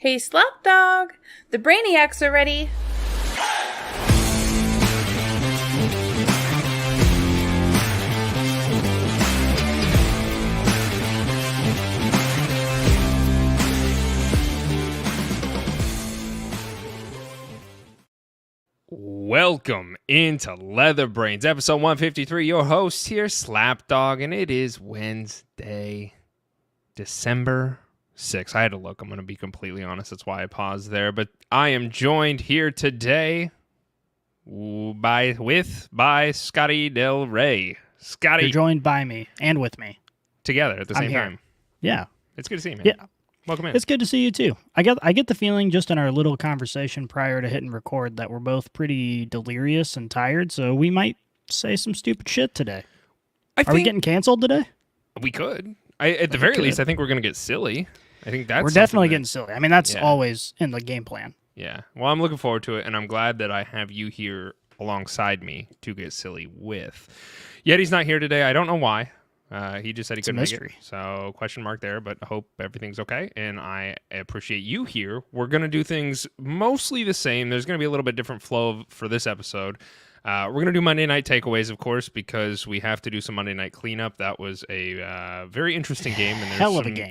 Hey, Slapdawg! The brainiacs are ready! Welcome into Leather Brains, episode 153. Your host here, Slapdawg, and it is Wednesday, December 6th. I had to look. I'm going to be completely honest. That's why I paused there. But I am joined here today by Scotty-Del-Rey. Scotty, you're joined by me and with me together at the same time. Yeah, it's good to see you, man. Yeah. Welcome in. It's good to see you too. I get the feeling just in our little conversation prior to hitting record that we're both pretty delirious and tired, so we might say some stupid shit today. Are we getting canceled today? We could. At the very least, I think we're going to get silly. I think we're definitely getting silly. I mean, that's always in the game plan. Yeah. Well, I'm looking forward to it, and I'm glad that I have you here alongside me to get silly with. Yeti's not here today. I don't know why. He just said he couldn't make it. So question mark there, but I hope everything's okay. And I appreciate you here. We're going to do things mostly the same. There's going to be a little bit different flow for this episode. We're going to do Monday night takeaways, of course, because we have to do some Monday night cleanup. That was a very interesting game. And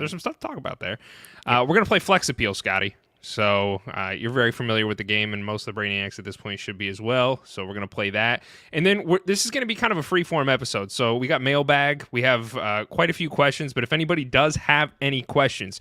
there's some stuff to talk about there. We're going to play Flex Appeal, Scotty. So you're very familiar with the game, and most of the Brainiacs at this point should be as well. So we're going to play that. And then this is going to be kind of a free-form episode. So we got mailbag. We have quite a few questions, but if anybody does have any questions,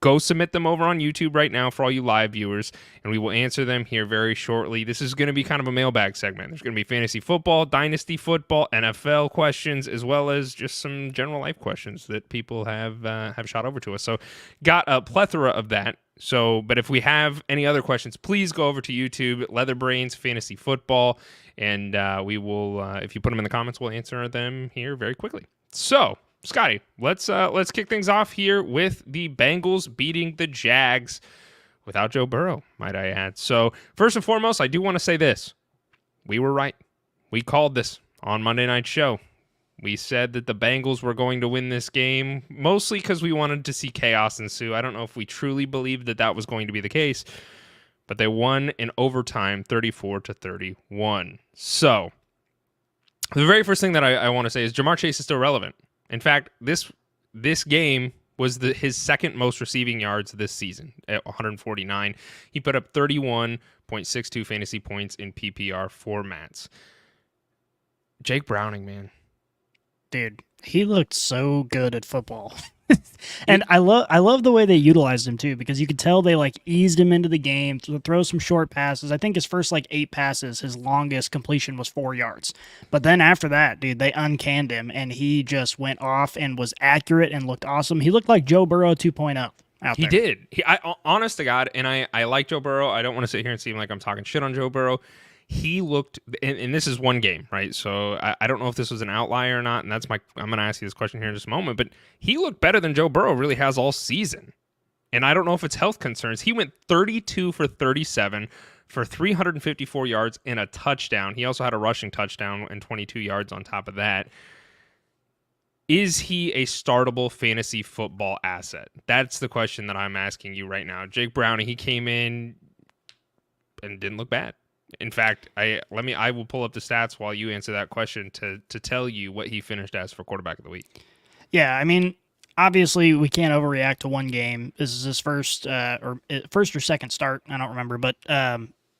go submit them over on YouTube right now for all you live viewers, and we will answer them here very shortly. This is going to be kind of a mailbag segment. There's going to be fantasy football, dynasty football, NFL questions, as well as just some general life questions that people have shot over to us. So got a plethora of that. So, but if we have any other questions, please go over to YouTube, Leather Brains Fantasy Football, and we will, if you put them in the comments, we'll answer them here very quickly. So, Scotty, let's kick things off here with the Bengals beating the Jags without Joe Burrow, might I add. So, first and foremost, I do want to say this. We were right. We called this on Monday Night Show. We said that the Bengals were going to win this game, mostly because we wanted to see chaos ensue. I don't know if we truly believed that that was going to be the case, but they won in overtime 34-31. So, the very first thing that I want to say is Jamar Chase is still relevant. In fact, this game was his second most receiving yards this season at 149. He put up 31.62 fantasy points in PPR formats. Jake Browning, man. Dude, he looked so good at football. And I love the way they utilized him too, because you could tell they eased him into the game to throw some short passes. I think his first 8 passes, his longest completion was 4 yards. But then after that, dude, they uncanned him and he just went off and was accurate and looked awesome. He looked like Joe Burrow 2.0 out there. He did. Honest to God, and I like Joe Burrow. I don't want to sit here and seem like I'm talking shit on Joe Burrow. He looked, and this is one game, right? So I don't know if this was an outlier or not, and I'm going to ask you this question here in just a moment, but he looked better than Joe Burrow really has all season. And I don't know if it's health concerns. He went 32 for 37 for 354 yards and a touchdown. He also had a rushing touchdown and 22 yards on top of that. Is he a startable fantasy football asset? That's the question that I'm asking you right now. Jake Browning, he came in and didn't look bad. In fact, I will pull up the stats while you answer that question to tell you what he finished as for quarterback of the week. Yeah, I mean, obviously we can't overreact to one game. This is his first or second start. I don't remember, but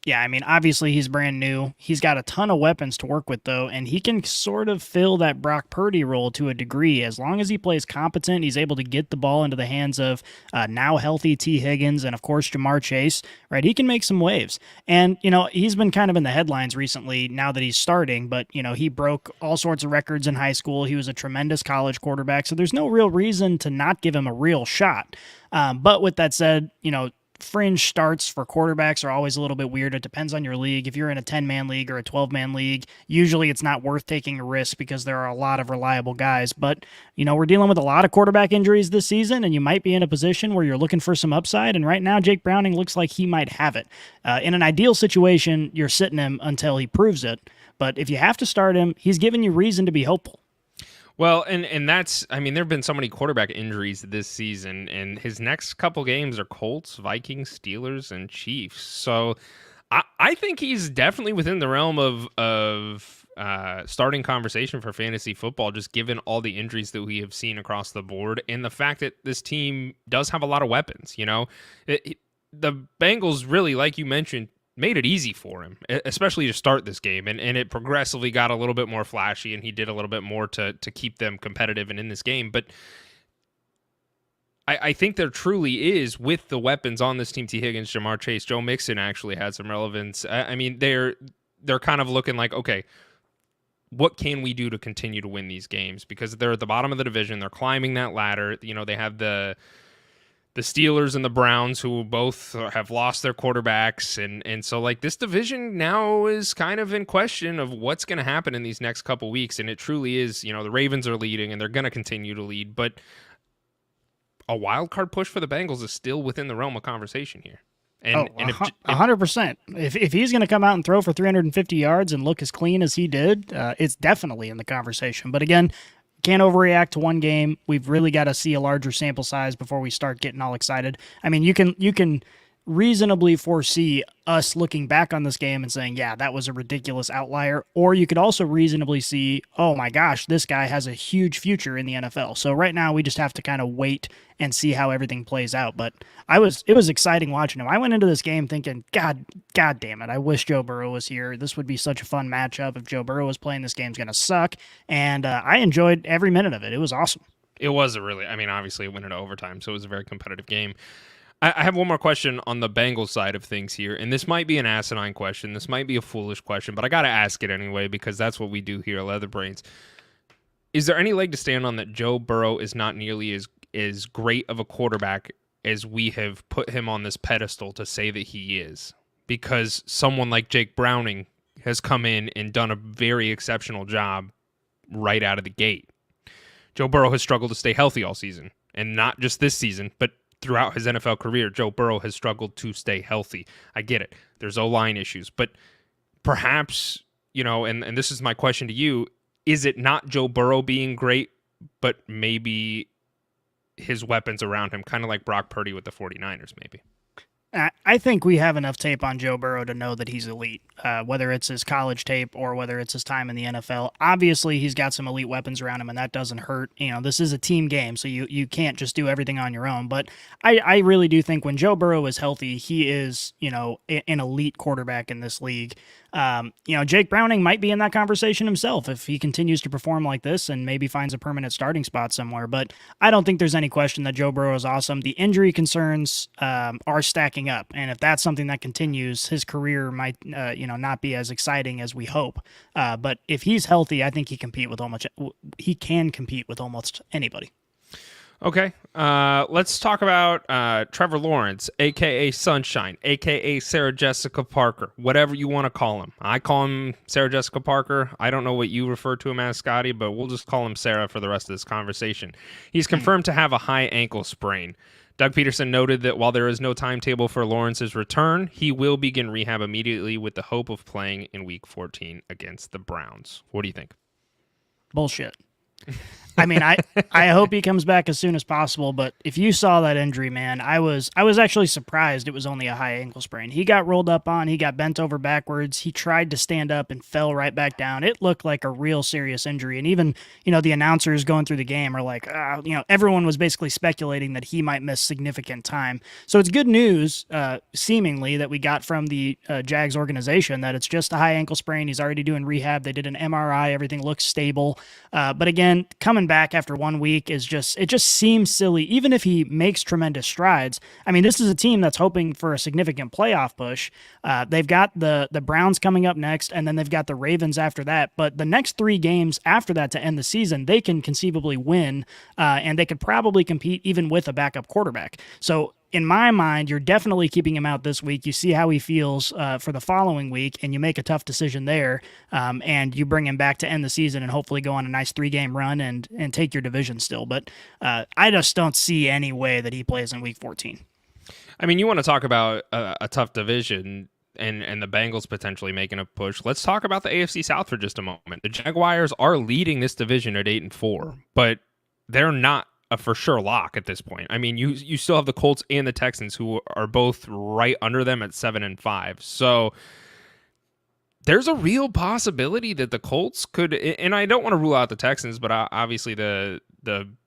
yeah, I mean, obviously he's brand new. He's got a ton of weapons to work with, though, and he can sort of fill that Brock Purdy role to a degree. As long as he plays competent, he's able to get the ball into the hands of now healthy T. Higgins and, of course, Jamar Chase, right? He can make some waves. And, he's been kind of in the headlines recently now that he's starting, but, he broke all sorts of records in high school. He was a tremendous college quarterback, so there's no real reason to not give him a real shot. But with that said, fringe starts for quarterbacks are always a little bit weird. It depends on your league. If you're in a 10-man league or a 12-man league, usually it's not worth taking a risk because there are a lot of reliable guys. But, we're dealing with a lot of quarterback injuries this season, and you might be in a position where you're looking for some upside. And right now, Jake Browning looks like he might have it. In an ideal situation, you're sitting him until he proves it. But if you have to start him, he's giving you reason to be hopeful. Well, and that's, I mean, there have been so many quarterback injuries this season, and his next couple games are Colts, Vikings, Steelers, and Chiefs. So I think he's definitely within the realm of starting conversation for fantasy football, just given all the injuries that we have seen across the board and the fact that this team does have a lot of weapons. The Bengals really, like you mentioned, made it easy for him, especially to start this game. And it progressively got a little bit more flashy, and he did a little bit more to keep them competitive and in this game. But I think there truly is, with the weapons on this team, T. Higgins, Jamar Chase, Joe Mixon actually had some relevance. I mean, they're kind of looking like, okay, what can we do to continue to win these games? Because they're at the bottom of the division. They're climbing that ladder. They have the Steelers and the Browns, who both have lost their quarterbacks. And so, like, this division now is kind of in question of what's going to happen in these next couple weeks. And it truly is, the Ravens are leading, and they're going to continue to lead. But a wild card push for the Bengals is still within the realm of conversation here. And 100%. If he's going to come out and throw for 350 yards and look as clean as he did, it's definitely in the conversation. But again, can't overreact to one game. We've really got to see a larger sample size before we start getting all excited. I mean, you can reasonably foresee us looking back on this game and saying, yeah, that was a ridiculous outlier. Or you could also reasonably see, oh my gosh, this guy has a huge future in the NFL. So right now we just have to kind of wait and see how everything plays out. But it was exciting watching him. I went into this game thinking, God damn it, I wish Joe Burrow was here. This would be such a fun matchup. If Joe Burrow was playing, this game's going to suck. And I enjoyed every minute of it. It was awesome. It was obviously it went into overtime, so it was a very competitive game. I have one more question on the Bengals side of things here, and this might be an asinine question. This might be a foolish question, but I got to ask it anyway because that's what we do here at Leatherbrains. Is there any leg to stand on that Joe Burrow is not nearly as great of a quarterback as we have put him on this pedestal to say that he is? Because someone like Jake Browning has come in and done a very exceptional job right out of the gate. Joe Burrow has struggled to stay healthy all season, and not just this season, but throughout his NFL career, Joe Burrow has struggled to stay healthy. I get it. There's O-line issues. But perhaps, and this is my question to you, is it not Joe Burrow being great, but maybe his weapons around him, kind of like Brock Purdy with the 49ers maybe? I think we have enough tape on Joe Burrow to know that he's elite, whether it's his college tape or whether it's his time in the NFL. Obviously, he's got some elite weapons around him, and that doesn't hurt. This is a team game, so you can't just do everything on your own. But I really do think when Joe Burrow is healthy, he is, an elite quarterback in this league. Jake Browning might be in that conversation himself if he continues to perform like this and maybe finds a permanent starting spot somewhere. But I don't think there's any question that Joe Burrow is awesome. The injury concerns are stacking up, and if that's something that continues, his career might not be as exciting as we hope. But if he's healthy, I think he can compete with almost anybody. Okay, let's talk about Trevor Lawrence, a.k.a. Sunshine, a.k.a. Sarah Jessica Parker, whatever you want to call him. I call him Sarah Jessica Parker. I don't know what you refer to him as, Scotty, but we'll just call him Sarah for the rest of this conversation. He's confirmed to have a high ankle sprain. Doug Peterson noted that while there is no timetable for Lawrence's return, he will begin rehab immediately with the hope of playing in Week 14 against the Browns. What do you think? Bullshit. I mean, I hope he comes back as soon as possible, but if you saw that injury, man, I was actually surprised it was only a high ankle sprain. He got rolled up on, he got bent over backwards, he tried to stand up and fell right back down. It looked like a real serious injury, and even, the announcers going through the game are like, everyone was basically speculating that he might miss significant time. So it's good news, seemingly, that we got from the Jags organization that it's just a high ankle sprain. He's already doing rehab. They did an MRI. Everything looks stable. But again, coming back after 1 week it just seems silly, even if he makes tremendous strides. I mean, this is a team that's hoping for a significant playoff push. They've got the Browns coming up next, and then they've got the Ravens after that. But the next 3 games after that to end the season, they can conceivably win, and they could probably compete even with a backup quarterback. So in my mind, you're definitely keeping him out this week. You see how he feels for the following week, and you make a tough decision there, and you bring him back to end the season and hopefully go on a nice 3-game run and take your division still. But I just don't see any way that he plays in Week 14. I mean, you want to talk about a tough division. and the Bengals potentially making a push. Let's talk about the AFC South for just a moment. The Jaguars are leading this division at 8-4, but they're not a for sure lock at this point. I mean, you still have the Colts and the Texans who are both right under them at 7-5. So there's a real possibility that the Colts could, and I don't want to rule out the Texans, but obviously the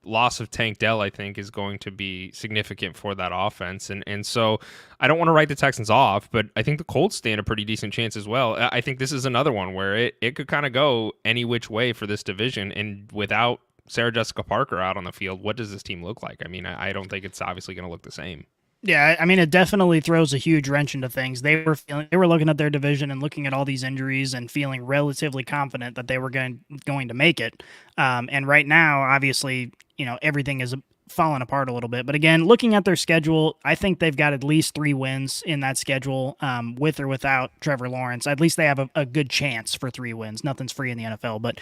loss of Tank Dell, I think, is going to be significant for that offense. And so I don't want to write the Texans off, but I think the Colts stand a pretty decent chance as well. I think this is another one where it could kind of go any which way for this division, and without Sarah Jessica Parker out on the field, what does this team look like? I mean, I don't think it's obviously going to look the same. Yeah, I mean, it definitely throws a huge wrench into things. They were looking at their division and looking at all these injuries and feeling relatively confident that they were going to make it. And right now, obviously, everything is falling apart a little bit. But again, looking at their schedule, I think they've got at least 3 wins in that schedule, with or without Trevor Lawrence. At least they have a good chance for 3 wins. Nothing's free in the NFL, but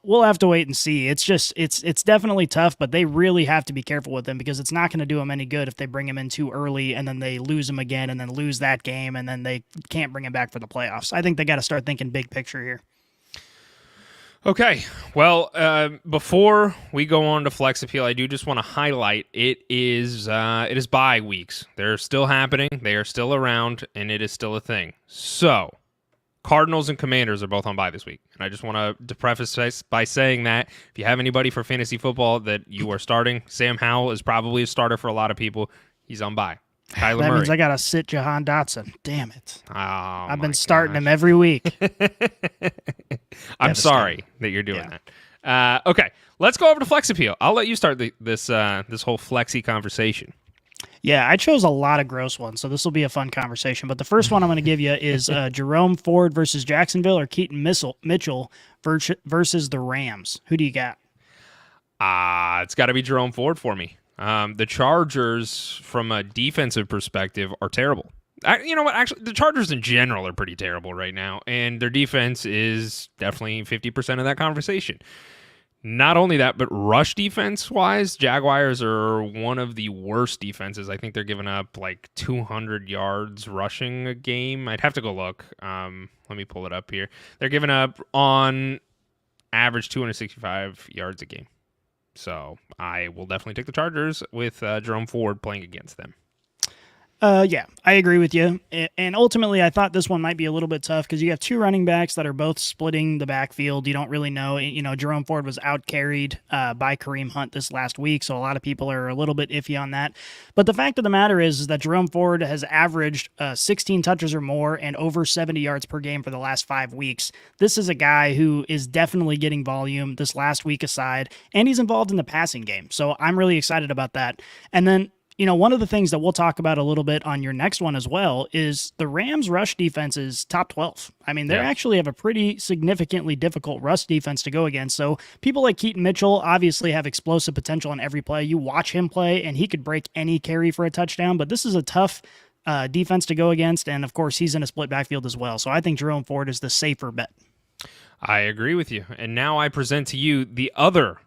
we'll have to wait and see. It's just it's definitely tough, but they really have to be careful with him, because it's not going to do them any good if they bring him in too early and then they lose him again and then lose that game and then they can't bring him back for the playoffs. I think they got to start thinking big picture here. Okay, well, before we go on to Flex Appeal, I do just want to highlight it is bye weeks. They're still happening, they are still around, and it is still a thing. So, Cardinals and Commanders are both on bye this week, and I just want to preface by saying that if you have anybody for fantasy football that you are starting, Sam Howell is probably a starter for a lot of people. He's on bye. Kyler that Murray. Means I got to sit Jahan Dotson. Damn it. Oh, I've been starting him every week. I'm sorry that you're doing that. Okay, let's go over to Flex Appeal. I'll let you start this whole flexy conversation. Yeah, I chose a lot of gross ones, so this will be a fun conversation. But the first one I'm going to give you is Jerome Ford versus Jacksonville, or Keaton Mitchell versus the Rams. Who do you got? It's got to be Jerome Ford for me. The Chargers, from a defensive perspective, are terrible. You know what? Actually, the Chargers in general are pretty terrible right now, and their defense is definitely 50% of that conversation. Not only that, but rush defense-wise, Jaguars are one of the worst defenses. I think they're giving up like 200 yards rushing a game. I'd have to go look. Let me pull it up here. They're giving up on average 265 yards a game. So I will definitely take the Chargers with Jerome Ford playing against them. Yeah, I agree with you. And ultimately, I thought this one might be a little bit tough because you have 2 running backs that are both splitting the backfield. You don't really know. Jerome Ford was out-carried by Kareem Hunt this last week, so a lot of people are a little bit iffy on that. But the fact of the matter is that Jerome Ford has averaged 16 touches or more and over 70 yards per game for the last 5 weeks. This is a guy who is definitely getting volume this last week aside, and he's involved in the passing game. So I'm really excited about that. And then one of the things that we'll talk about a little bit on your next one as well is the Rams rush defense is top 12. I mean, they actually have a pretty significantly difficult rush defense to go against. So people like Keaton Mitchell obviously have explosive potential on every play. You watch him play and he could break any carry for a touchdown, but this is a tough defense to go against. And of course, he's in a split backfield as well. So I think Jerome Ford is the safer bet. I agree with you. And now I present to you the other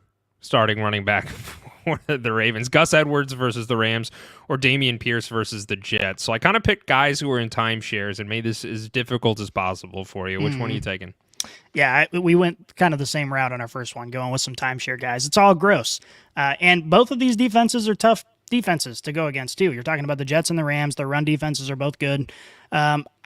starting running back for the Ravens, Gus Edwards versus the Rams, or Dameon Pierce versus the Jets. So I kind of picked guys who are in timeshares and made this as difficult as possible for you. Which one are you taking? Yeah, we went kind of the same route on our first one, going with some timeshare guys. It's all gross. And both of these defenses are tough defenses to go against, too. You're talking about the Jets and the Rams. Their run defenses are both good.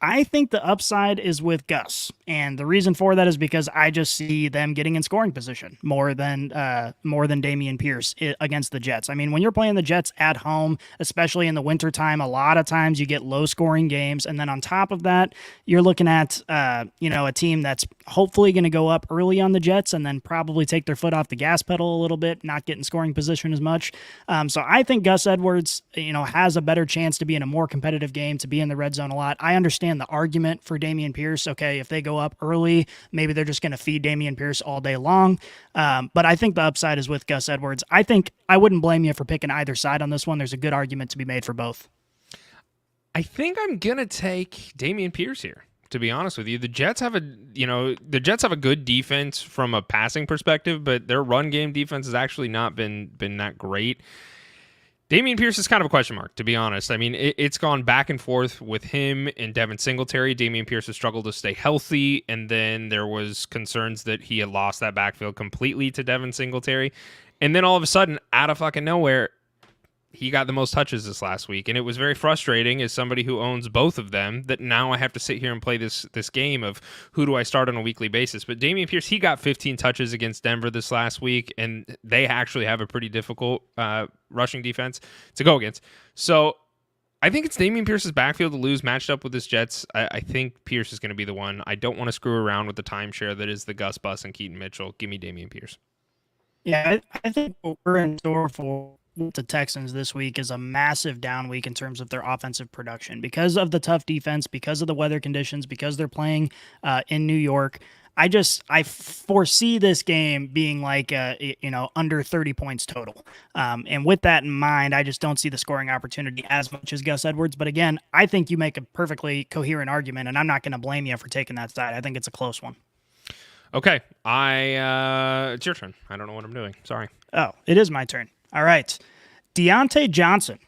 I think the upside is with Gus, and the reason for that is because I just see them getting in scoring position more than Dameon Pierce against the Jets. I mean, when you're playing the Jets at home, especially in the wintertime, a lot of times you get low-scoring games, and then on top of that, you're looking at a team that's hopefully going to go up early on the Jets and then probably take their foot off the gas pedal a little bit, not get in scoring position as much. So I think Gus Edwards, has a better chance to be in a more competitive game, to be in the red zone a lot. I understand the argument for Dameon Pierce. Okay, if they go up early, maybe they're just going to feed Dameon Pierce all day long. But I think the upside is with Gus Edwards. I think I wouldn't blame you for picking either side on this one. There's a good argument to be made for both. I think I'm going to take Dameon Pierce here, to be honest with you. The Jets have a good defense from a passing perspective, but their run game defense has actually not been that great. Dameon Pierce is kind of a question mark, to be honest. I mean, it's gone back and forth with him and Devin Singletary. Dameon Pierce has struggled to stay healthy, and then there was concerns that he had lost that backfield completely to Devin Singletary. And then all of a sudden, out of fucking nowhere, he got the most touches this last week, and it was very frustrating as somebody who owns both of them that now I have to sit here and play this game of who do I start on a weekly basis. But Dameon Pierce, he got 15 touches against Denver this last week, and they actually have a pretty difficult rushing defense to go against. So I think it's Dameon Pierce's backfield to lose matched up with this Jets. I think Pierce is going to be the one. I don't want to screw around with the timeshare that is the Gus Bus and Keaton Mitchell. Give me Dameon Pierce. Yeah, I think what we're in store for the Texans this week is a massive down week in terms of their offensive production because of the tough defense, because of the weather conditions, because they're playing in New York. I foresee this game being like under 30 points total. And with that in mind, I just don't see the scoring opportunity as much as Gus Edwards. But again, I think you make a perfectly coherent argument, and I'm not going to blame you for taking that side. I think it's a close one. Okay, it's your turn. I don't know what I'm doing. Sorry. Oh, it is my turn. All right. Deontay Johnson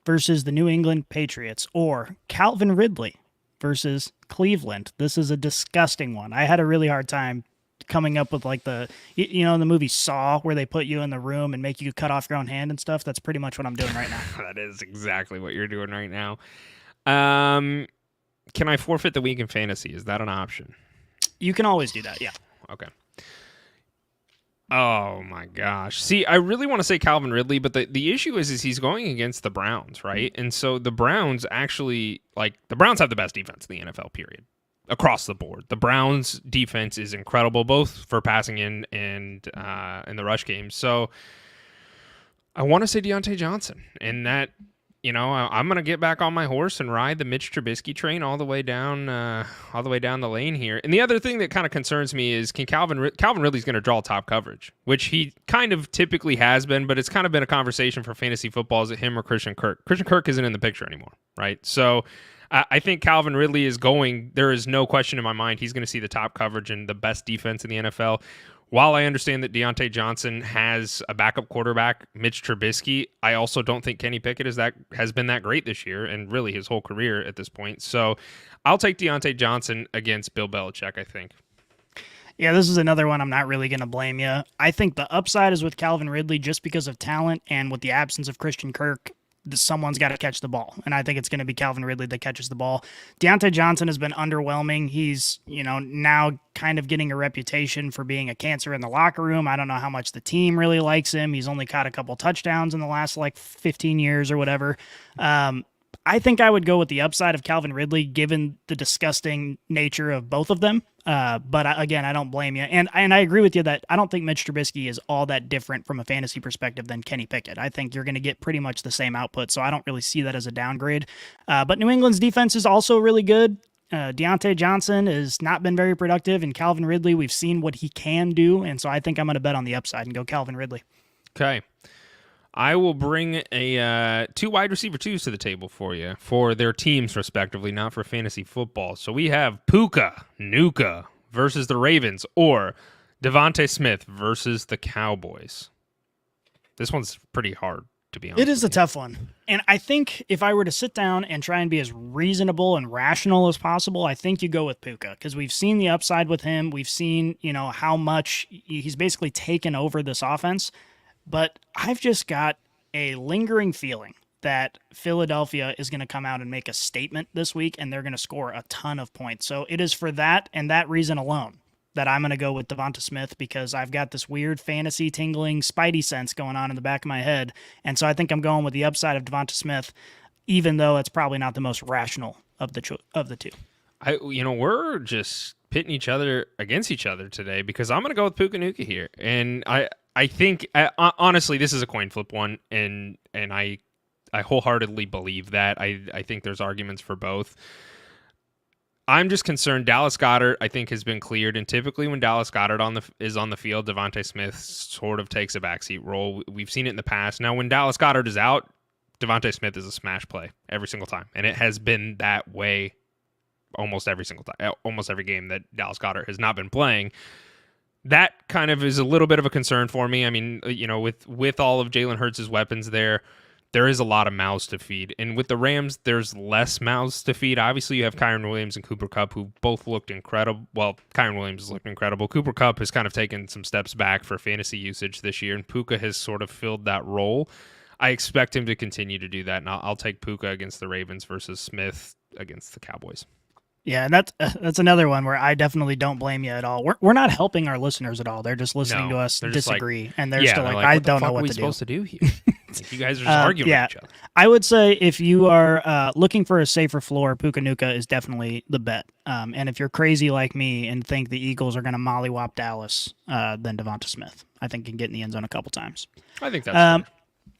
versus the New England Patriots, or Calvin Ridley versus Cleveland. This is a disgusting one. I had a really hard time coming up with like the movie Saw, where they put you in the room and make you cut off your own hand and stuff. That's pretty much what I'm doing right now. That is exactly what you're doing right now. Can I forfeit the week in fantasy? Is that an option? You can always do that, yeah. Okay. Oh my gosh. See, I really want to say Calvin Ridley, but the issue is he's going against the Browns, right? And so the Browns actually, the Browns have the best defense in the NFL, period. Across the board. The Browns defense is incredible, both for passing in and in the rush game. So I want to say Deontay Johnson, and that, I'm going to get back on my horse and ride the Mitch Trubisky train all the way down the lane here. And the other thing that kind of concerns me is Calvin Ridley's going to draw top coverage, which he kind of typically has been, but it's kind of been a conversation for fantasy football. Is it him or Christian Kirk? Christian Kirk isn't in the picture anymore, right? So I think Calvin Ridley there is no question in my mind he's going to see the top coverage and the best defense in the NFL. While I understand that Deontay Johnson has a backup quarterback, Mitch Trubisky, I also don't think Kenny Pickett has been that great this year, and really his whole career at this point. So I'll take Deontay Johnson against Bill Belichick, I think. Yeah, this is another one I'm not really going to blame you. I think the upside is with Calvin Ridley just because of talent, and with the absence of Christian Kirk, someone's got to catch the ball. And I think it's going to be Calvin Ridley that catches the ball. Deontay Johnson has been underwhelming. He's, now kind of getting a reputation for being a cancer in the locker room. I don't know how much the team really likes him. He's only caught a couple touchdowns in the last 15 years or whatever. I think I would go with the upside of Calvin Ridley, given the disgusting nature of both of them. But again, I don't blame you. And I agree with you that I don't think Mitch Trubisky is all that different from a fantasy perspective than Kenny Pickett. I think you're going to get pretty much the same output, so I don't really see that as a downgrade. But New England's defense is also really good. Deontay Johnson has not been very productive, and Calvin Ridley, we've seen what he can do, and so I think I'm going to bet on the upside and go Calvin Ridley. Okay. I will bring two wide receiver twos to the table for you, for their teams respectively, not for fantasy football. So we have Puka Nacua versus the Ravens, or Devontae Smith versus the Cowboys. This one's pretty hard, to be honest. It is a tough one. And I think if I were to sit down and try and be as reasonable and rational as possible, I think you go with Puka, because we've seen the upside with him. We've seen, how much he's basically taken over this offense. But I've just got a lingering feeling that Philadelphia is going to come out and make a statement this week, and they're going to score a ton of points. So it is for that and that reason alone that I'm going to go with Devonta Smith, because I've got this weird fantasy tingling spidey sense going on in the back of my head. And so I think I'm going with the upside of Devonta Smith, even though it's probably not the most rational of the two. We're just pitting each other against each other today, because I'm going to go with Puka Nacua here. And I think, honestly, this is a coin flip one, and I wholeheartedly believe that. I think there's arguments for both. I'm just concerned. Dallas Goedert, I think, has been cleared, and typically when Dallas Goedert is on the field, Devontae Smith sort of takes a backseat role. We've seen it in the past. Now, when Dallas Goedert is out, Devontae Smith is a smash play every single time, and it has been that way almost every single time, almost every game that Dallas Goedert has not been playing. That kind of is a little bit of a concern for me. I mean, with all of Jalen Hurts' weapons there, there is a lot of mouths to feed. And with the Rams, there's less mouths to feed. Obviously, you have Kyren Williams and Cooper Kupp, who both looked incredible. Well, Kyren Williams has looked incredible. Cooper Kupp has kind of taken some steps back for fantasy usage this year, and Puka has sort of filled that role. I expect him to continue to do that, and I'll take Puka against the Ravens versus Smith against the Cowboys. Yeah, and that's another one where I definitely don't blame you at all. We're not helping our listeners at all. They're just listening to us disagree, and they're still like, I don't know what to do. What are we supposed to do here? Like, you guys are just arguing with each other. I would say if you are looking for a safer floor, Puka Nacua is definitely the bet. And if you're crazy like me and think the Eagles are going to mollywop Dallas, then Devonta Smith, I think, can get in the end zone a couple times. I think that's fair.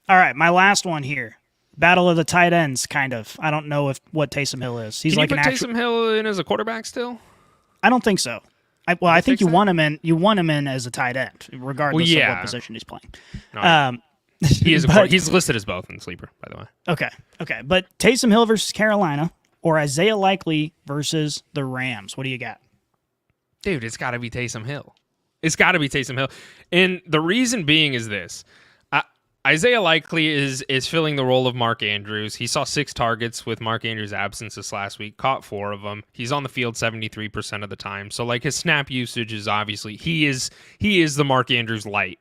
All right, my last one here. Battle of the tight ends, kind of. I don't know what Taysom Hill is. He's Can like you put Taysom Hill in as a quarterback still? I don't think so. I think you want him in. You want him in as a tight end, regardless of what position he's playing. Right. He's listed as both in Sleeper, by the way. Okay. But Taysom Hill versus Carolina or Isaiah Likely versus the Rams. What do you got? Dude, it's got to be Taysom Hill. It's got to be Taysom Hill. And the reason being is this. Isaiah Likely is filling the role of Mark Andrews. He saw 6 targets with Mark Andrews' absence this last week, caught 4 of them. He's on the field 73% of the time. So, like, his snap usage is obviously, he is the Mark Andrews light.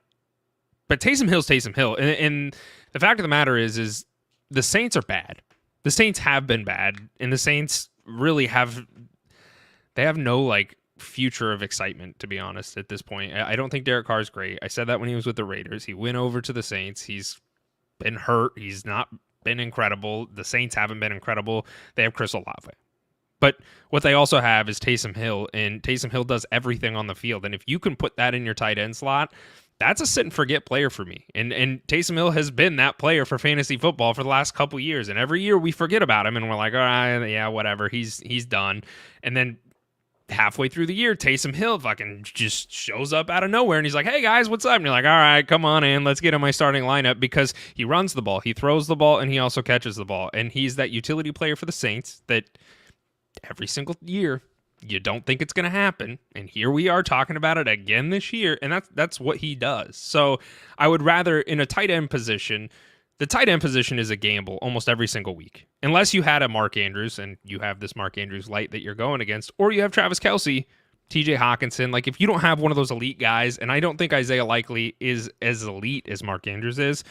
But Taysom Hill's Taysom Hill. And the fact of the matter is the Saints are bad. The Saints have been bad. And the Saints really have no, like, future of excitement, to be honest, at this point. I don't think Derek Carr is great. I said that when he was with the Raiders. He went over to the Saints. He's been hurt. He's not been incredible. The Saints haven't been incredible. They have Chris Olave. But what they also have is Taysom Hill, and Taysom Hill does everything on the field. And if you can put that in your tight end slot, that's a sit and forget player for me. And Taysom Hill has been that player for fantasy football for the last couple years. And every year we forget about him and we're like, all right, yeah, whatever. He's done. And then halfway through the year, Taysom Hill fucking just shows up out of nowhere and he's like, hey guys, what's up? And you're like, all right, come on in, let's get in my starting lineup, because he runs the ball, he throws the ball, and he also catches the ball. And he's that utility player for the Saints that every single year you don't think it's going to happen. And here we are talking about it again this year. And that's what he does. So I would rather, in a tight end position, the tight end position is a gamble almost every single week. Unless you had a Mark Andrews and you have this Mark Andrews light that you're going against, or you have Travis Kelce, TJ Hawkinson. Like, if you don't have one of those elite guys, and I don't think Isaiah Likely is as elite as Mark Andrews is,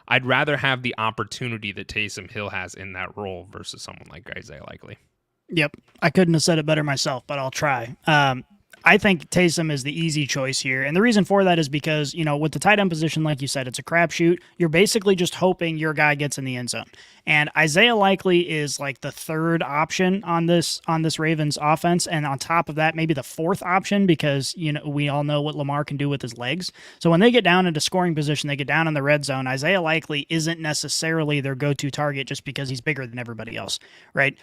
I'd rather have the opportunity that Taysom Hill has in that role versus someone like Isaiah Likely. Yep. I couldn't have said it better myself, but I'll try. I think Taysom is the easy choice here. And the reason for that is because, with the tight end position, like you said, it's a crapshoot. You're basically just hoping your guy gets in the end zone. And Isaiah Likely is like the third option on this Ravens offense. And on top of that, maybe the fourth option, because, we all know what Lamar can do with his legs. So when they get down into scoring position, they get down in the red zone, Isaiah Likely isn't necessarily their go-to target just because he's bigger than everybody else, right?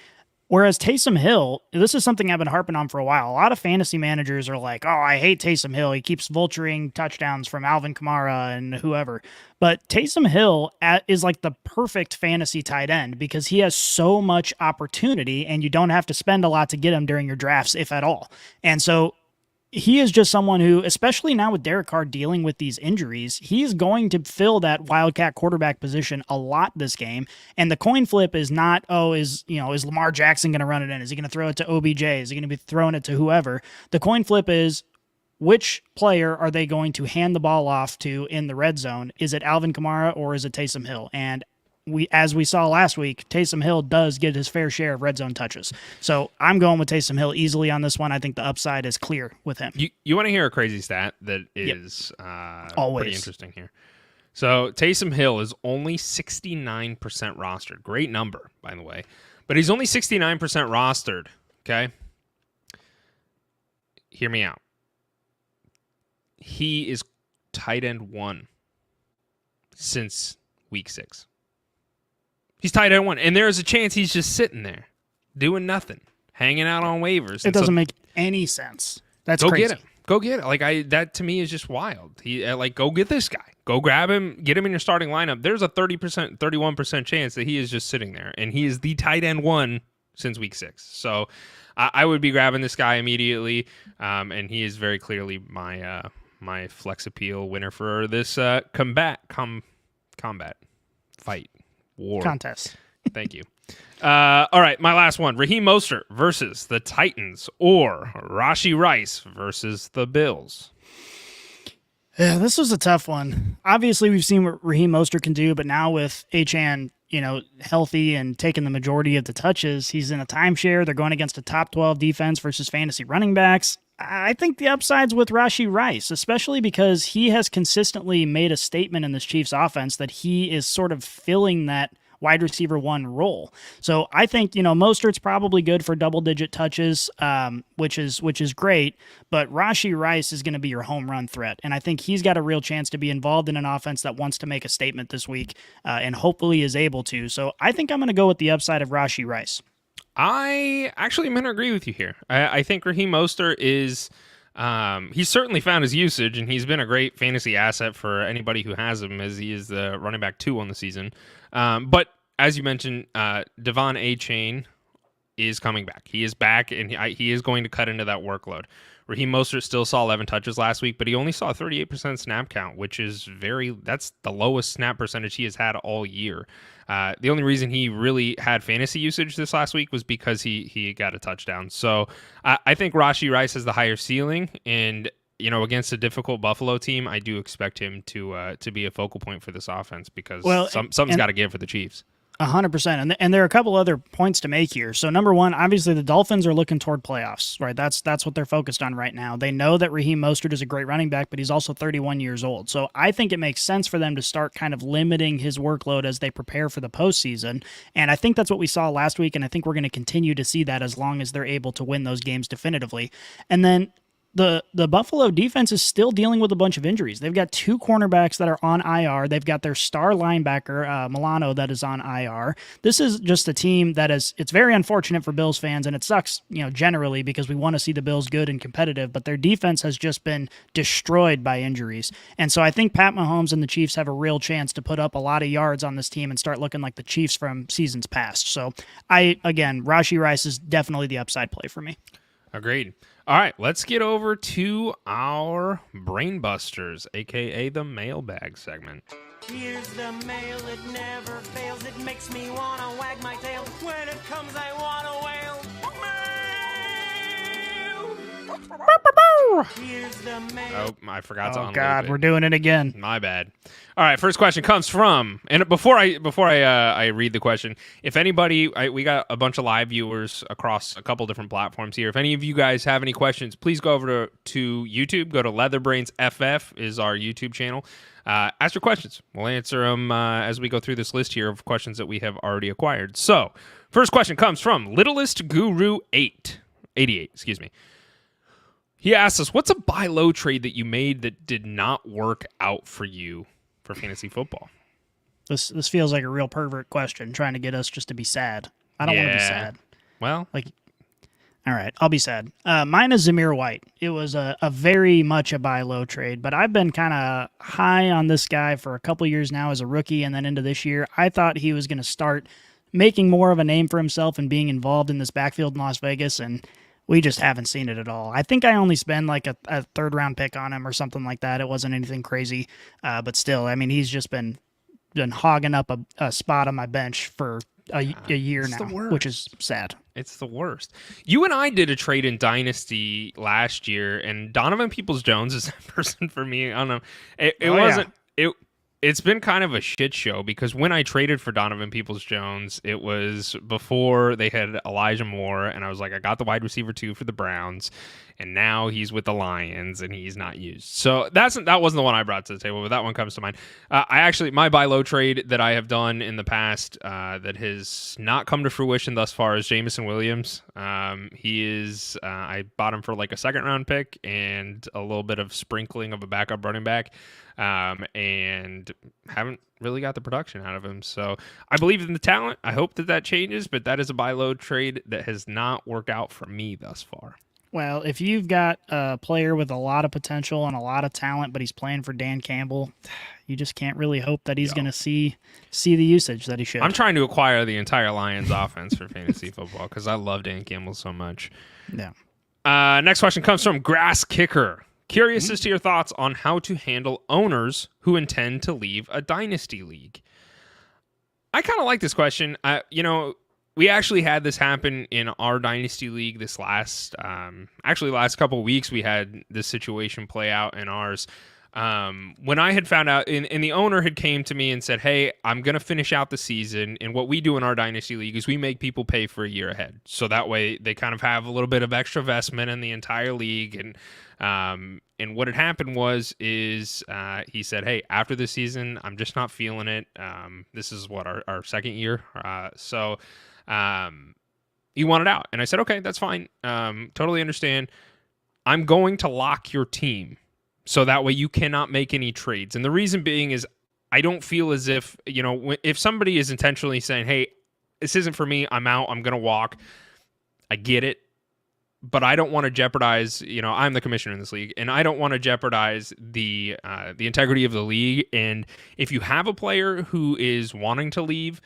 Whereas Taysom Hill, this is something I've been harping on for a while. A lot of fantasy managers are like, oh, I hate Taysom Hill. He keeps vulturing touchdowns from Alvin Kamara and whoever. But Taysom Hill is like the perfect fantasy tight end because he has so much opportunity and you don't have to spend a lot to get him during your drafts, if at all. And so he is just someone who, especially now with Derek Carr dealing with these injuries, he's going to fill that wildcat quarterback position a lot this game. And the coin flip is not, is Lamar Jackson going to run it in? Is he going to throw it to OBJ? Is he going to be throwing it to whoever? The coin flip is, which player are they going to hand the ball off to in the red zone? Is it Alvin Kamara or is it Taysom Hill? And as we saw last week, Taysom Hill does get his fair share of red zone touches. So I'm going with Taysom Hill easily on this one. I think the upside is clear with him. You want to hear a crazy stat that is Always pretty interesting here. So Taysom Hill is only 69% rostered. Great number, by the way. But he's only 69% rostered, okay? Hear me out. He is tight end 1 since week 6. He's tight end 1, and there is a chance he's just sitting there doing nothing, hanging out on waivers. It doesn't make any sense. That's crazy. Go get it. That to me is just wild. Go get this guy. Go grab him, get him in your starting lineup. There's a 30%, 31% chance that he is just sitting there, and he is the tight end 1 since week 6. So I would be grabbing this guy immediately, and he is very clearly my flex appeal winner for this combat fight. War. Contest. Thank you. All right, my last one. Raheem Mostert versus the Titans or Rashee Rice versus the Bills. Yeah, this was a tough one. Obviously, we've seen what Raheem Mostert can do, but now with Achane, healthy and taking the majority of the touches, he's in a timeshare. They're going against a top 12 defense versus fantasy running backs. I think the upside's with Rashee Rice, especially because he has consistently made a statement in this Chiefs offense that he is sort of filling that wide receiver 1 role. So I think, Mostert's probably good for double-digit touches, which is great, but Rashee Rice is going to be your home run threat, and I think he's got a real chance to be involved in an offense that wants to make a statement this week and hopefully is able to. So I think I'm going to go with the upside of Rashee Rice. I actually am going to agree with you here. I think Raheem Mostert is... he's certainly found his usage, and he's been a great fantasy asset for anybody who has him, as he is the running back 2 on the season. But as you mentioned, Devon Achane is coming back. He is back, and he is going to cut into that workload. Raheem Mostert still saw 11 touches last week, but he only saw a 38% snap count, which is that's the lowest snap percentage he has had all year. The only reason he really had fantasy usage this last week was because he got a touchdown. So I think Rashee Rice has the higher ceiling, and against a difficult Buffalo team, I do expect him to be a focal point for this offense because something's got to give for the Chiefs. 100%. And there are a couple other points to make here. So number one, obviously the Dolphins are looking toward playoffs, right? That's what they're focused on right now. They know that Raheem Mostert is a great running back, but he's also 31 years old. So I think it makes sense for them to start kind of limiting his workload as they prepare for the postseason. And I think that's what we saw last week, and I think we're going to continue to see that as long as they're able to win those games definitively. And then the Buffalo defense is still dealing with a bunch of injuries. They've got 2 cornerbacks that are on IR. They've got their star linebacker, Milano, that is on IR. This is just a team that it's very unfortunate for Bills fans, and it sucks, generally because we want to see the Bills good and competitive, but their defense has just been destroyed by injuries. And so I think Pat Mahomes and the Chiefs have a real chance to put up a lot of yards on this team and start looking like the Chiefs from seasons past. So Rashee Rice is definitely the upside play for me. Agreed. All right, let's get over to our Brain Busters, a.k.a. the mailbag segment. Here's the mail, it never fails. It makes me want to wag my tail. When it comes, I want to wail. Mail! Here's the mail. Oh, I forgot to unload God, it. we're doing it again. My bad. All right, first question comes from, and before I read the question, if anybody, we got a bunch of live viewers across a couple different platforms here. If any of you guys have any questions, please go over to YouTube. Go to Leatherbrains FF is our YouTube channel. Ask your questions. We'll answer them as we go through this list here of questions that we have already acquired. So, first question comes from Littlest Guru 88. Excuse me. He asks us, what's a buy low trade that you made that did not work out for you for fantasy football? This feels like a real pervert question, trying to get us just to be sad. I don't want to be sad. Well, all right, I'll be sad. Mine is Zamir White. It was a very much a buy low trade, but I've been kind of high on this guy for a couple years now as a rookie, and then into this year, I thought he was going to start making more of a name for himself and being involved in this backfield in Las Vegas, and we just haven't seen it at all. I think I only spent like a 3rd-round pick on him or something like that. It wasn't anything crazy, but still, I mean, he's just been hogging up a spot on my bench for a year now, which is sad. It's the worst. You and I did a trade in Dynasty last year, and Donovan Peoples-Jones is that person for me. I don't know. It wasn't. Yeah. It's been kind of a shit show because when I traded for Donovan Peoples-Jones, it was before they had Elijah Moore, and I was like, I got the wide receiver 2 for the Browns, and now he's with the Lions, and he's not used. So that wasn't the one I brought to the table, but that one comes to mind. My buy low trade that I have done in the past that has not come to fruition thus far is Jameson Williams. I bought him for like a 2nd-round pick and a little bit of sprinkling of a backup running back. And haven't really got the production out of him. So I believe in the talent. I hope that changes, but that is a buy low trade that has not worked out for me thus far. Well, if you've got a player with a lot of potential and a lot of talent, but he's playing for Dan Campbell, you just can't really hope that he's going to see the usage that he should. I'm trying to acquire the entire Lions offense for fantasy football because I love Dan Campbell so much. Yeah. Next question comes from Grass Kicker. Curious as to your thoughts on how to handle owners who intend to leave a dynasty league. I kind of like this question. We actually had this happen in our Dynasty League this last couple of weeks. We had this situation play out in ours. When I had found out, and the owner had came to me and said, hey, I'm going to finish out the season. And what we do in our Dynasty League is we make people pay for a year ahead. So that way they kind of have a little bit of extra investment in the entire league. And what had happened is he said, hey, after this season, I'm just not feeling it. This is what our second year. So he wanted out. And I said, okay, that's fine. Totally understand. I'm going to lock your team. So that way you cannot make any trades. And the reason being is I don't feel as if, if somebody is intentionally saying, hey, this isn't for me, I'm out, I'm going to walk. I get it. But I don't want to jeopardize, I'm the commissioner in this league, and I don't want to jeopardize the integrity of the league. And if you have a player who is wanting to leave,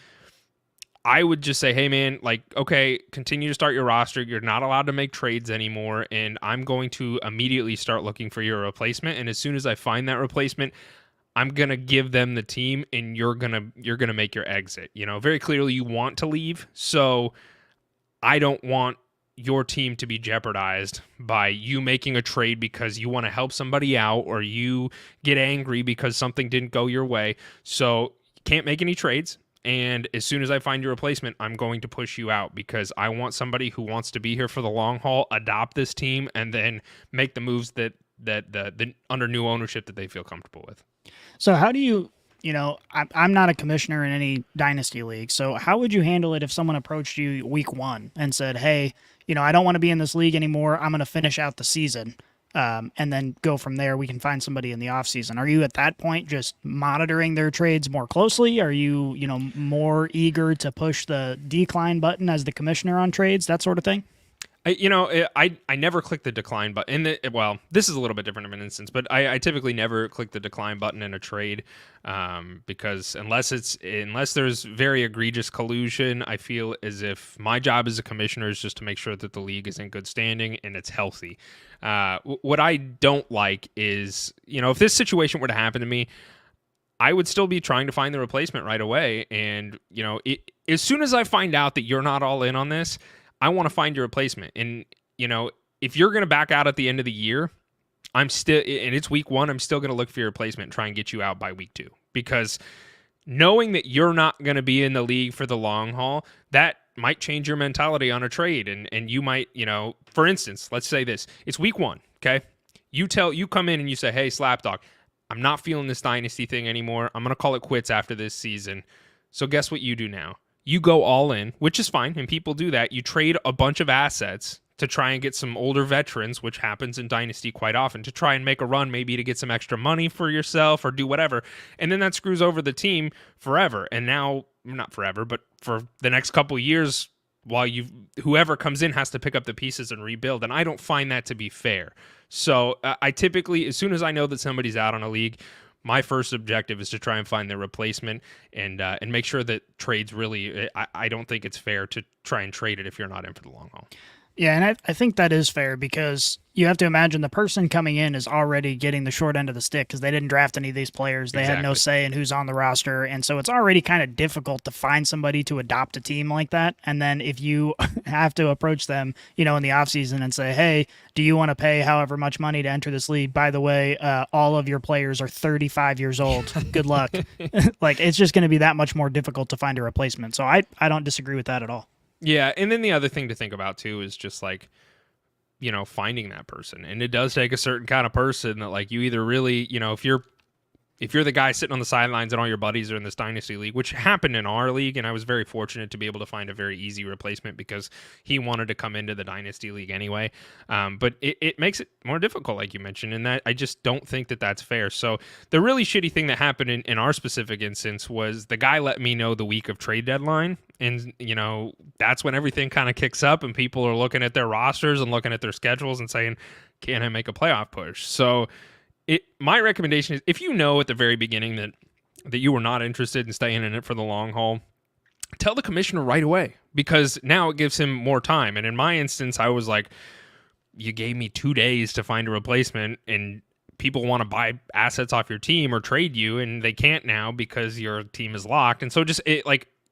I would just say, hey, man, okay, continue to start your roster. You're not allowed to make trades anymore, and I'm going to immediately start looking for your replacement. And as soon as I find that replacement, I'm going to give them the team, and you're going to make your exit. Very clearly you want to leave, so I don't want your team to be jeopardized by you making a trade because you want to help somebody out or you get angry because something didn't go your way. So you can't make any trades. And as soon as I find your replacement, I'm going to push you out because I want somebody who wants to be here for the long haul, adopt this team, and then make the moves that the under new ownership that they feel comfortable with. So how do you, I'm not a commissioner in any dynasty league. So how would you handle it if someone approached you week 1 and said, hey, I don't want to be in this league anymore. I'm going to finish out the season. And then go from there. We can find somebody in the off season. Are you at that point just monitoring their trades more closely? Are you, more eager to push the decline button as the commissioner on trades, that sort of thing? I never click the decline button. This is a little bit different of an instance, but I typically never click the decline button in a trade because unless there's very egregious collusion, I feel as if my job as a commissioner is just to make sure that the league is in good standing and it's healthy. What I don't like is, if this situation were to happen to me, I would still be trying to find the replacement right away. And, as soon as I find out that you're not all in on this, I want to find your replacement. And, if you're going to back out at the end of the year, and it's week 1, I'm still going to look for your replacement and try and get you out by week 2. Because knowing that you're not going to be in the league for the long haul, that might change your mentality on a trade. And you might, for instance, let's say this. It's week 1, okay? You come in and you say, hey, Slapdawg, I'm not feeling this dynasty thing anymore. I'm going to call it quits after this season. So guess what you do now? You go all in, which is fine, and people do that. You trade a bunch of assets to try and get some older veterans, which happens in Dynasty quite often, to try and make a run, maybe to get some extra money for yourself or do whatever. And then that screws over the team forever. And now, not forever, but for the next couple of years, while whoever comes in has to pick up the pieces and rebuild. And I don't find that to be fair. So I typically, as soon as I know that somebody's out on a league, my first objective is to try and find their replacement and make sure that trades really, I don't think it's fair to try and trade it if you're not in for the long haul. Yeah, and I think that is fair because you have to imagine the person coming in is already getting the short end of the stick because they didn't draft any of these players. They had no say in who's on the roster. And so it's already kind of difficult to find somebody to adopt a team like that. And then if you have to approach them, in the offseason and say, hey, do you want to pay however much money to enter this league? By the way, all of your players are 35 years old. Good luck. It's just going to be that much more difficult to find a replacement. So I don't disagree with that at all. Yeah, and then the other thing to think about too is just finding that person. And it does take a certain kind of person that you either really, if you're the guy sitting on the sidelines and all your buddies are in this dynasty league, which happened in our league, and I was very fortunate to be able to find a very easy replacement because he wanted to come into the dynasty league anyway. But it makes it more difficult, like you mentioned, and that I just don't think that that's fair. So the really shitty thing that happened in our specific instance was the guy let me know the week of trade deadline. And, that's when everything kind of kicks up and people are looking at their rosters and looking at their schedules and saying, can I make a playoff push? So my recommendation is if you know at the very beginning that you were not interested in staying in it for the long haul, tell the commissioner right away because now it gives him more time. And in my instance, I was like, you gave me 2 days to find a replacement and people want to buy assets off your team or trade you and they can't now because your team is locked. And so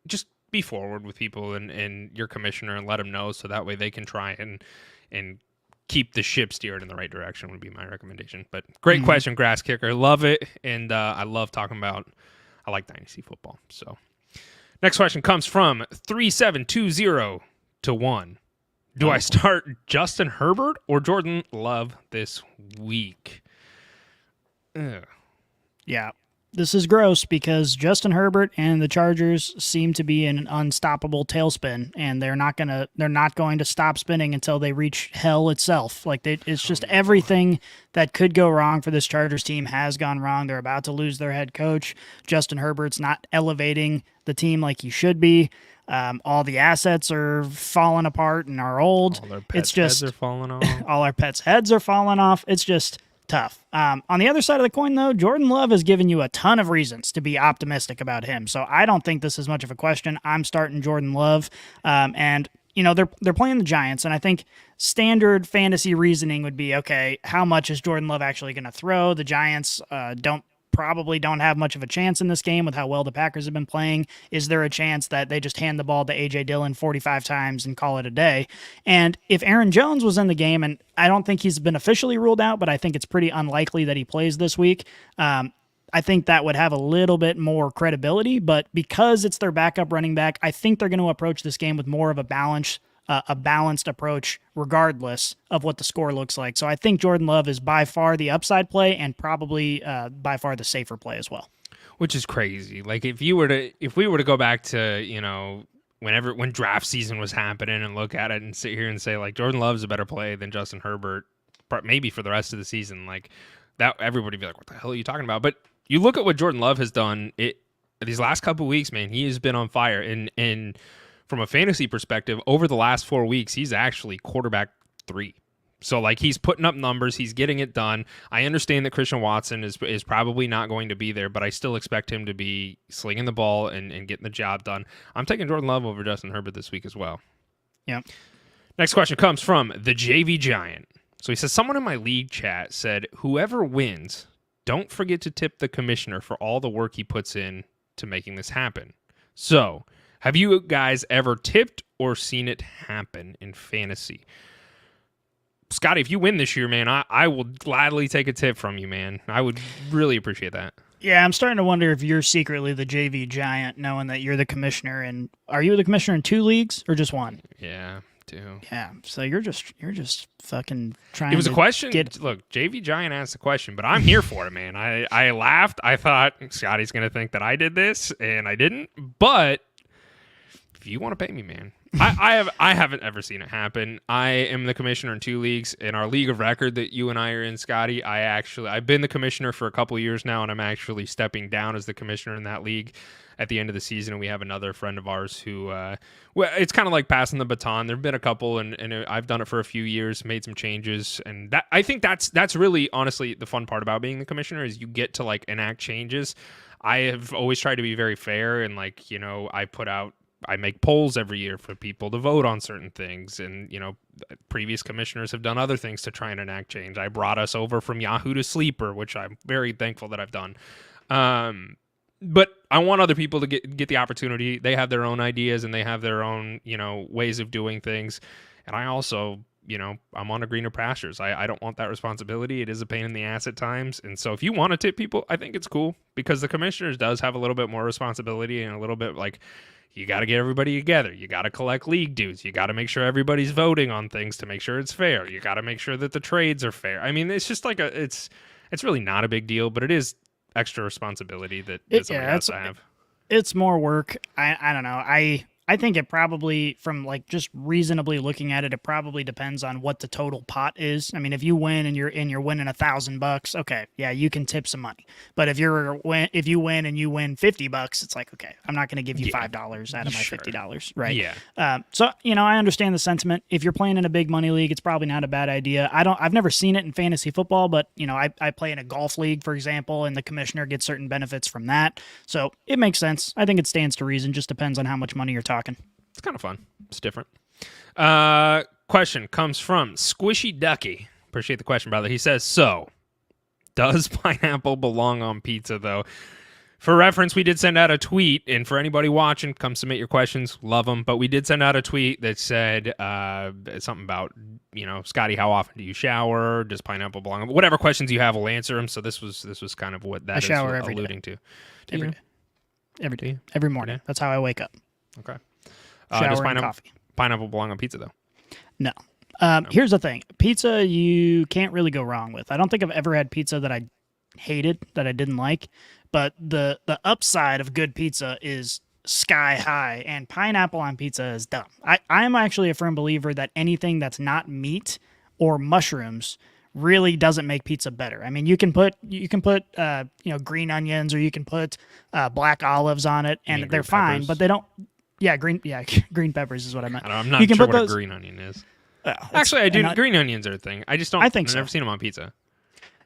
just be forward with people and your commissioner and let them know so that way they can try and keep the ship steered in the right direction would be my recommendation. But great question, Grass Kicker. Love it. And I love talking about, I like Dynasty football. So next question comes from 3720-1. Do I start Justin Herbert or Jordan Love this week? Ugh. Yeah. This is gross because Justin Herbert and the Chargers seem to be in an unstoppable tailspin, and they're not going to stop spinning until they reach hell itself. Like it's just everything that could go wrong for this Chargers team has gone wrong. They're about to lose their head coach. Justin Herbert's not elevating the team like he should be. All the assets are falling apart and are old. All their pets' heads are falling off. All our pets' heads are falling off. It's just tough. On the other side of the coin, though, Jordan Love has given you a ton of reasons to be optimistic about him. So I don't think this is much of a question. I'm starting Jordan Love. And, they're playing the Giants. And I think standard fantasy reasoning would be, okay, how much is Jordan Love actually going to throw? The Giants probably don't have much of a chance in this game with how well the Packers have been playing. Is there a chance that they just hand the ball to A.J. Dillon 45 times and call it a day? And if Aaron Jones was in the game, and I don't think he's been officially ruled out, but I think it's pretty unlikely that he plays this week, I think that would have a little bit more credibility. But because it's their backup running back, I think they're going to approach this game with more of a balanced approach regardless of what the score looks like. So I think Jordan Love is by far the upside play and probably by far the safer play as well. Which is crazy. Like if we were to go back to, when draft season was happening and look at it and sit here and say like Jordan Love's a better play than Justin Herbert, maybe for the rest of the season, like that everybody would be like, what the hell are you talking about? But you look at what Jordan Love has done these last couple of weeks, man, he has been on fire. And from a fantasy perspective, over the last 4 weeks, he's actually quarterback 3. So, like, he's putting up numbers. He's getting it done. I understand that Christian Watson is probably not going to be there, but I still expect him to be slinging the ball and getting the job done. I'm taking Jordan Love over Justin Herbert this week as well. Yeah. Next question comes from the JV Giant. So he says, someone in my league chat said, whoever wins, don't forget to tip the commissioner for all the work he puts in to making this happen. So, have you guys ever tipped or seen it happen in fantasy? Scotty, if you win this year, man, I will gladly take a tip from you, man. I would really appreciate that. Yeah, I'm starting to wonder if you're secretly the JV Giant, knowing that you're the commissioner. And are you the commissioner in 2 leagues or just 1? Yeah, 2. Yeah, so you're just fucking trying. It was to a question. Get... Look, JV Giant asked a question, but I'm here for it, man. I laughed. I thought Scotty's gonna think that I did this, and I didn't. But if you want to pay me, man, I haven't ever seen it happen. I am the commissioner in 2 leagues. In our league of record that you and I are in, Scotty, I've been the commissioner for a couple of years now, and I'm actually stepping down as the commissioner in that league at the end of the season. And we have another friend of ours who, it's kind of like passing the baton. There've been a couple, and I've done it for a few years, made some changes, and that I think that's really honestly the fun part about being the commissioner is you get to like enact changes. I have always tried to be very fair, and I make polls every year for people to vote on certain things. And, previous commissioners have done other things to try and enact change. I brought us over from Yahoo to Sleeper, which I'm very thankful that I've done. But I want other people to get the opportunity. They have their own ideas and they have their own, ways of doing things. And I also, I'm on a greener pastures. I don't want that responsibility. It is a pain in the ass at times. And so if you want to tip people, I think it's cool because the commissioners does have a little bit more responsibility and a little bit like, you got to get everybody together. You got to collect league dues. You got to make sure everybody's voting on things to make sure it's fair. You got to make sure that the trades are fair. I mean, it's just like it's really not a big deal, but it is extra responsibility that somebody has to have. It's more work. I don't know. I think it probably, from like just reasonably looking at it, it probably depends on what the total pot is. I mean, if you win and you're winning $1,000, okay, yeah, you can tip some money. But if you win and you win $50, it's like, okay, I'm not going to give you $5 out of my $50, right? Yeah. So I understand the sentiment. If you're playing in a big money league, it's probably not a bad idea. I've never seen it in fantasy football, but I play in a golf league, for example, and the commissioner gets certain benefits from that. So it makes sense. I think it stands to reason. Just depends on how much money you're talking. It's kind of fun. It's different. Question comes from Squishy Ducky. Appreciate the question, brother. He says, so, does pineapple belong on pizza, though? For reference, we did send out a tweet, and for anybody watching, come submit your questions. Love them. But we did send out a tweet that said something about, Scotty, how often do you shower? Does pineapple belong? Whatever questions you have, we'll answer them. So this was kind of what that is alluding to. Every day. Every morning. That's how I wake up. Okay. Shower and coffee. Pineapple belong on pizza, though? No. Here's the thing. Pizza, you can't really go wrong with. I don't think I've ever had pizza that I hated, that I didn't like. But the upside of good pizza is sky high, and pineapple on pizza is dumb. I'm actually a firm believer that anything that's not meat or mushrooms really doesn't make pizza better. I mean, you can put green onions, or you can put black olives on it, and they're fine, peppers? but they don't. Yeah, green peppers is what I meant. I'm not sure what a green onion is. Actually, I do. Green onions are a thing. I just don't. I've never seen them on pizza.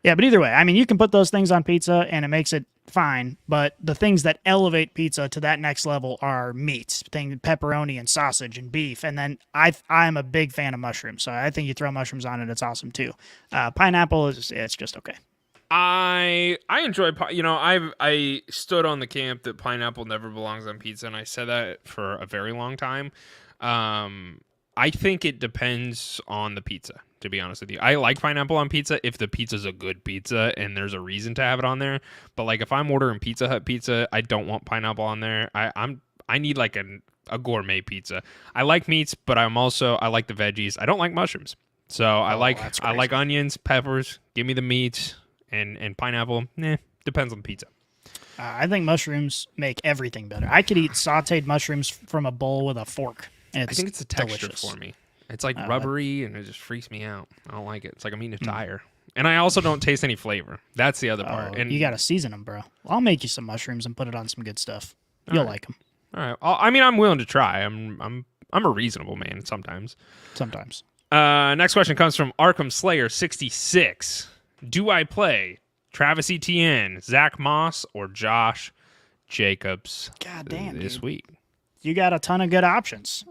Yeah, but either way, I mean, you can put those things on pizza, and it makes it fine. But the things that elevate pizza to that next level are meats, pepperoni and sausage and beef. And then I'm a big fan of mushrooms, so I think you throw mushrooms on it, it's awesome too. Pineapple it's just okay. I enjoy I stood on the camp that pineapple never belongs on pizza, and I said that for a very long time. I think it depends on the pizza, to be honest with you. I like pineapple on pizza if the pizza's a good pizza and there's a reason to have it on there. But like if I'm ordering Pizza Hut pizza, I don't want pineapple on there. I need like a gourmet pizza. I like meats, but I like the veggies. I don't like mushrooms. So I like onions, peppers. Give me the meats, and pineapple. Depends on the pizza. I think mushrooms make everything better. I could eat sautéed mushrooms from a bowl with a fork. I think it's the texture for me. It's like rubbery, and it just freaks me out. I don't like it. It's like I'm eating a tire. And I also don't taste any flavor. That's the other part. And you got to season them, bro. I'll make you some mushrooms and put it on some good stuff. You'll like them. All right. I'm willing to try. I'm a reasonable man sometimes. Sometimes. Next question comes from Arkham Slayer 66. Do I play Travis Etienne, Zach Moss, or Josh Jacobs this week? You got a ton of good options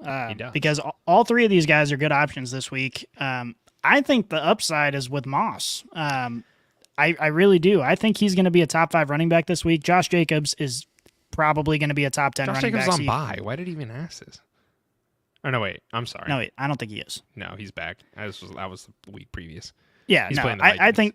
because all three of these guys are good options this week. I think the upside is with Moss. I really do. I think he's going to be a top 5 running back this week. Josh Jacobs is probably going to be a top 10 running back. Josh Jacobs on bye. Why did he even ask this? Oh, no, wait. I'm sorry. No, wait. I don't think he is. No, he's back. That was the week previous. Yeah, he's playing the Vikings.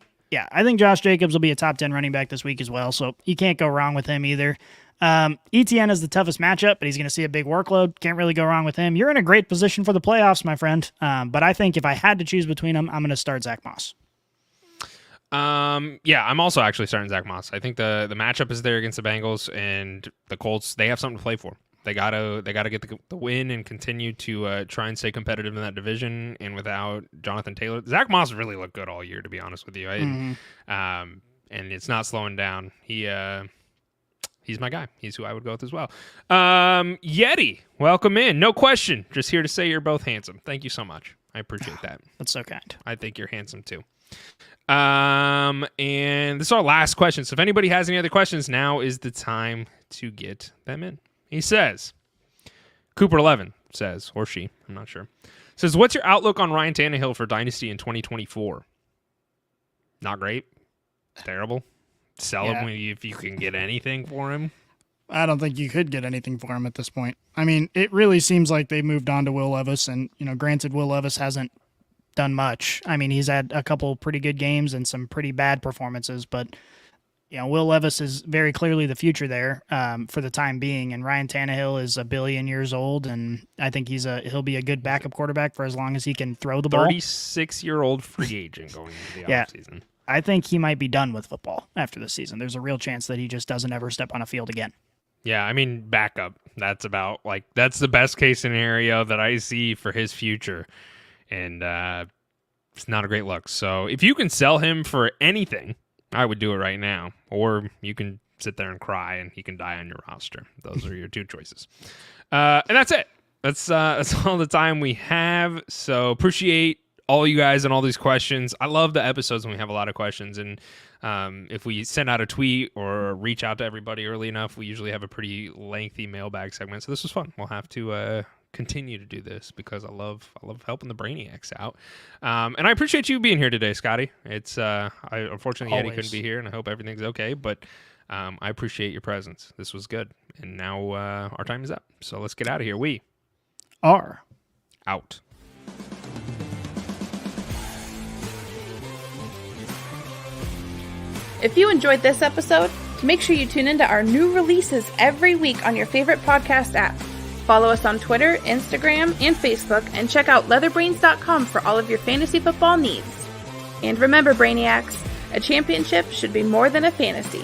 I think Josh Jacobs will be a top 10 running back this week as well, so you can't go wrong with him either. ETN is the toughest matchup, but he's going to see a big workload. Can't really go wrong with him. You're in a great position for the playoffs, my friend. But I think if I had to choose between them, I'm going to start Zach Moss. Yeah, I'm also actually starting Zach Moss. I think the matchup is there against the Bengals, and the Colts, they have something to play for. They gotta get the win and continue to try and stay competitive in that division. And without Jonathan Taylor, Zach Moss really looked good all year, to be honest with you. And it's not slowing down. He's my guy. He's who I would go with as well. Yeti, welcome in. No question. Just here to say you're both handsome. Thank you so much. I appreciate that. That's so kind. I think you're handsome too. And this is our last question. So if anybody has any other questions, now is the time to get them in. He says, Cooper11 says, or she, I'm not sure, says, what's your outlook on Ryan Tannehill for Dynasty in 2024? Not great. Terrible. Sell him if you can get anything for him. I don't think you could get anything for him at this point. I mean, it really seems like they moved on to Will Levis, and, granted, Will Levis hasn't done much. I mean, he's had a couple pretty good games and some pretty bad performances, but Will Levis is very clearly the future there for the time being, and Ryan Tannehill is 1 billion years old, and I think he'll be a good backup quarterback for as long as he can throw the ball. 36-year-old free agent going into the offseason. I think he might be done with football after this season. There's a real chance that he just doesn't ever step on a field again. Yeah, I mean, backup. That's the best case scenario that I see for his future, and it's not a great look. So if you can sell him for anything, I would do it right now. Or you can sit there and cry and he can die on your roster. Those are your two choices. And that's it. That's all the time we have. So appreciate all you guys and all these questions. I love the episodes when we have a lot of questions. And if we send out a tweet or reach out to everybody early enough, we usually have a pretty lengthy mailbag segment. So this was fun. We'll have to continue to do this because I love helping the brainiacs out. And I appreciate you being here today, Scotty. It's unfortunately Yeti couldn't be here, and I hope everything's okay. But I appreciate your presence. This was good. And now our time is up. So let's get out of here. We are out. If you enjoyed this episode, make sure you tune into our new releases every week on your favorite podcast app. Follow us on Twitter, Instagram, and Facebook, and check out leatherbrains.com for all of your fantasy football needs. And remember, Brainiacs, a championship should be more than a fantasy.